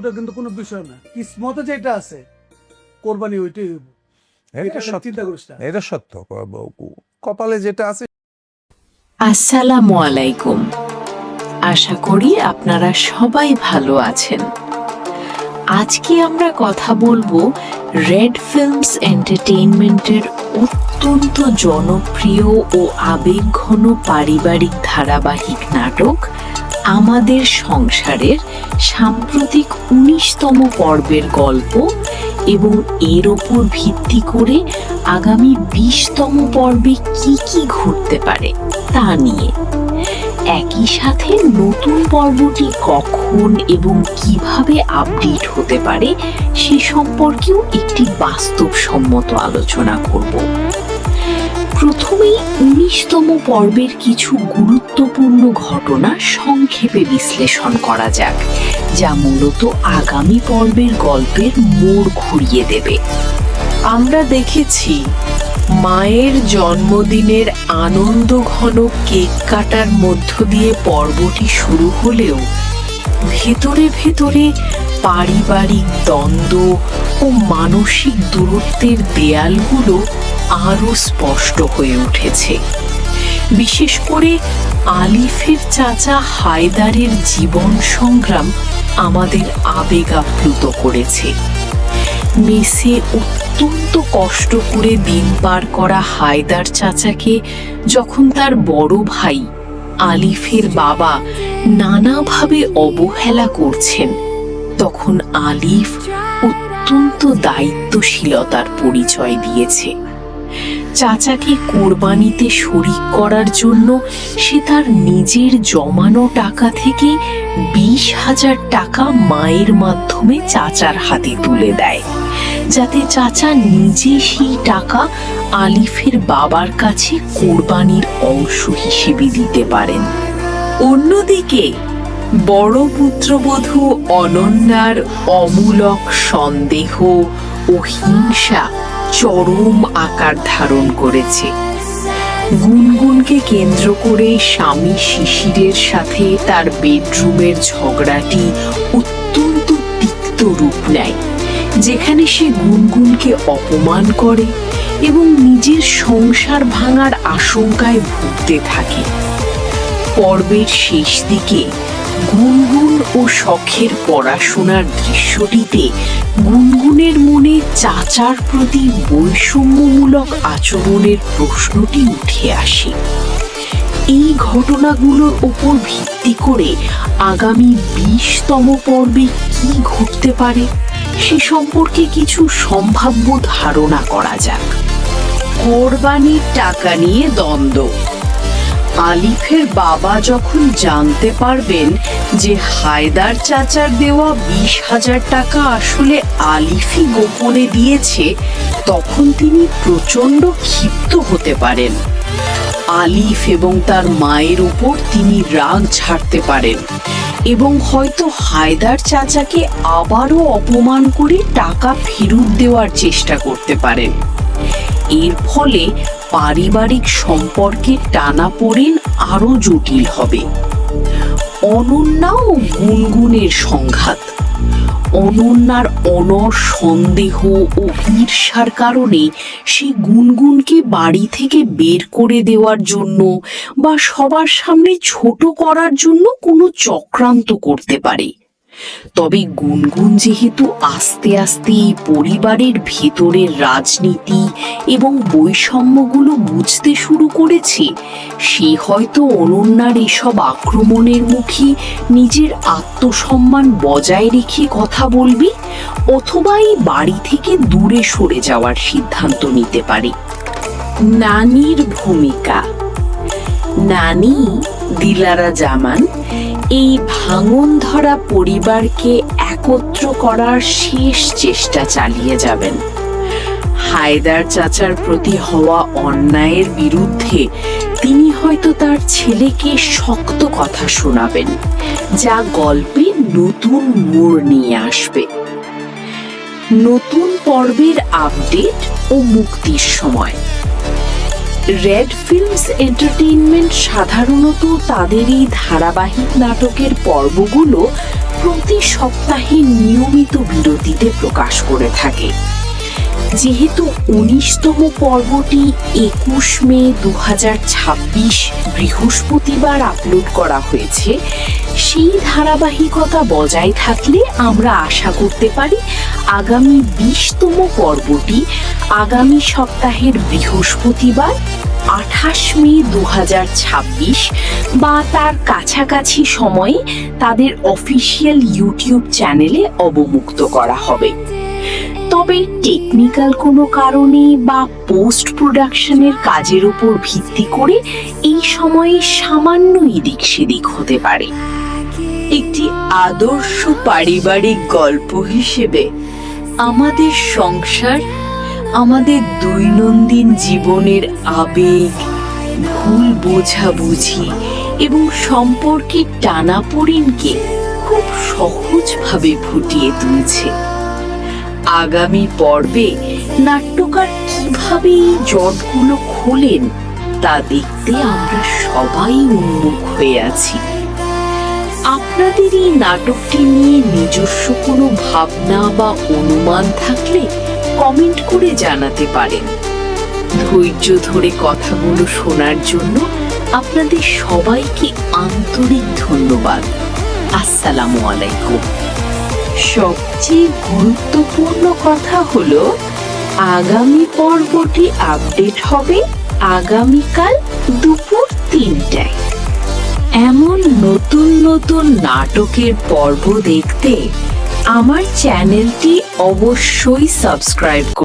ওটা কিন্তু কোনো বিষয় না, কিসমতে যেটা আছে কোরবানি ওইটাই হইব। এটা সত্য, চিন্তা করিস না। এটা সত্য, কপালে যেটা আছে। আসসালামু আলাইকুম। আশা করি আপনারা সবাই ভালো আছেন। আজকে আমরা কথা বলবো রেড ফিল্মস এন্টারটেইনমেন্টের অত্যন্ত জনপ্রিয় ও আবেগঘন পারিবারিক ধারাবাহিক নাটক আমাদের সংসারের সাম্প্রতিক ১৯তম পর্বের গল্প এবং এর ওপর ভিত্তি করে আগামী ২০তম পর্বে কি কি ঘটতে পারে তা নিয়ে। একই সাথে নতুন পর্বটি কখন এবং কিভাবে আপডেট হতে পারে সে সম্পর্কেও একটি বাস্তবসম্মত আলোচনা করব। প্রথমেই ১৯তম পর্বের কিছু গুরুত্বপূর্ণ ঘটনা সংক্ষেপে বিশ্লেষণ করা যাক, যা মূলত আগামী পর্বের গল্পের মোড় ঘুরিয়ে দেবে। আমরা দেখেছি মায়ের জন্মদিনের আনন্দঘন কেক কাটার মধ্য দিয়ে পর্বটি শুরু হলেও ভেতরে ভেতরে পারিবারিক দ্বন্দ্ব ও মানসিক দূরত্বের দেয়ালগুলো আরও স্পষ্ট হয়ে উঠেছে। বিশেষ করে আলিফের চাচা হায়দারের জীবন সংগ্রাম আমাদের আবেগ আপ্লুত করেছে। মেসে অত্যন্ত কষ্ট করে দিন পার করা হায়দার চাচাকে যখন তার বড় ভাই আলিফের বাবা নানাভাবে অবহেলা করছেন, তখন আলিফ অত্যন্ত দায়িত্বশীলতার পরিচয় দিয়েছে। চাচাকে কোরবানিতে শরিক করার জন্য সে তার নিজের জমানো টাকা থেকে ২০,০০০ টাকা মায়ের মাধ্যমে চাচার হাতে তুলে দেয়, যাতে চাচা নিজে সেই টাকা আলিফের বাবার কাছে কোরবানির অংশ হিসেবে দিতে পারেন। অন্যদিকে বড় পুত্রবধূ অনন্যার অমূলক সন্দেহ ও হিংসা চরম আকার ধারণ করেছে। গুনগুনকে কেন্দ্র করে স্বামী শিশিরের সাথে তার বেডরুমের ঝগড়াটি অত্যন্ত তিক্ত রূপ নেয়, যেখানে সে গুনগুনকে অপমান করে এবং নিজের সংসার ভাঙার আশঙ্কায় ভুগতে থাকে। পর্বের শেষ দিকে গুনগুন ও শখের পড়াশোনার দৃশ্যটিতে গুনগুনের মনে চাচার প্রতি বৈষম্যমূলক আচরণের প্রশ্নটি উঠে আসে। এই ঘটনাগুলোর ওপর ভিত্তি করে আগামী ২০তম পর্বে কি ঘটতে পারে সে সম্পর্কে কিছু সম্ভাব্য ধারণা করা যাক। কোরবানির টাকা নিয়ে দ্বন্দ্ব। আলিফের বাবা যখন জানতে পারবেন যে হায়দার চাচার দেওয়া ২০,০০০ টাকা আসলে আলিফই গোপনে দিয়েছে, তখন তিনি প্রচণ্ড ক্ষিপ্ত হতে পারেন। আলিফ এবং তার মায়ের উপর তিনি রাগ ঝাড়তে পারেন এবং হয়তো হায়দার চাচাকে আবারও অপমান করে টাকা ফেরত দেওয়ার চেষ্টা করতে পারেন। এর ফলে পারিবারিক সম্পর্কের টানাপোড়েন আরো জটিল হবে। অনন্যা ও গুনগুনের সংঘাত। অনন্যার অনর সন্দেহ ও ঈর্ষার কারণে সে গুনগুনকে বাড়ি থেকে বের করে দেওয়ার জন্য বা সবার সামনে ছোট করার জন্য কোনো চক্রান্ত করতে পারে। তবে গুনগুন যেহেতু আস্তে আস্তে এই পরিবারের ভেতরের রাজনীতি এবং বৈষম্যগুলো বুঝতে শুরু করেছে, সে হয়তো অনন্যার এসব আক্রমণের মুখে নিজের আত্মসম্মান বজায় রেখে কথা বলবে, অথবা এই বাড়ি থেকে দূরে সরে যাওয়ার সিদ্ধান্ত নিতে পারে। নানির ভূমিকা। নানি দিলারা জামান এই ভাঙন ধরা পরিবারকে একত্র করার শেষ চেষ্টা চালিয়ে যাবেন। হায়দার চাচার প্রতি হওয়া অন্যায়ের বিরুদ্ধে তিনি হয়তো তার ছেলেকে শক্ত কথা শোনাবেন, যা গল্পে নতুন মোড় নিয়ে আসবে। নতুন পর্বের আপডেট ও মুক্তির সময়। রেড ফিল্মস এন্টারটেইনমেন্ট সাধারণত তাদের এই ধারাবাহিক নাটকের পর্বগুলো প্রতি সপ্তাহে নিয়মিত বিরতিতে প্রকাশ করে থাকে। যেহেতু 19তম পর্বটি 21 মে 2026 বৃহস্পতিবার আপলোড করা হয়েছে, সেই ধারাবাহিকতা বজায় থাকলে আমরা আশা করতে পারি আগামী 20তম পর্বটি আগামী সপ্তাহের বৃহস্পতিবার 28 মে 2026 বা তার কাছাকাছি সময়ে তাদের অফিসিয়াল ইউটিউব চ্যানেলে অবমুক্ত করা হবে। তবে টেকনিক্যাল কোনো কারণে বা পোস্ট প্রোডাকশনের কাজের উপর ভিত্তি করে এই সময়ে সামান্য এদিক সেদিক হতে পারে। একটি আদর্শ পারিবারিক গল্প হিসেবে আমাদের সংসার আমাদের দৈনন্দিন জীবনের আবেগ, ভুল বোঝাবুঝি এবং সম্পর্কের টানাপোড়েনকে খুব সহজভাবে ফুটিয়ে তুলছে। আগামী পর্বে নাট্যকার কিভাবে এই জটগুলো খোলেন তা দেখতে আমরা সবাই উন্মুখ হয়ে আছি। আপনাদের এই নাটকটি নিয়ে নিজস্ব কোনো ভাবনা বা অনুমান থাকলে কমেন্ট করে জানাতে পারেন। ধৈর্য ধরে কথাগুলো শোনার জন্য আপনাদের সবাইকে আন্তরিক ধন্যবাদ। আসসালামু আলাইকুম। সবচেয়ে গুরুত্বপূর্ণ কথা হলো আগামী পর্বটি আপডেট হবে আগামীকাল দুপুর 3টায়। এমন নতুন নতুন নাটকের পর্ব দেখতে আমার চ্যানেলটি অবশ্যই সাবস্ক্রাইব করুন।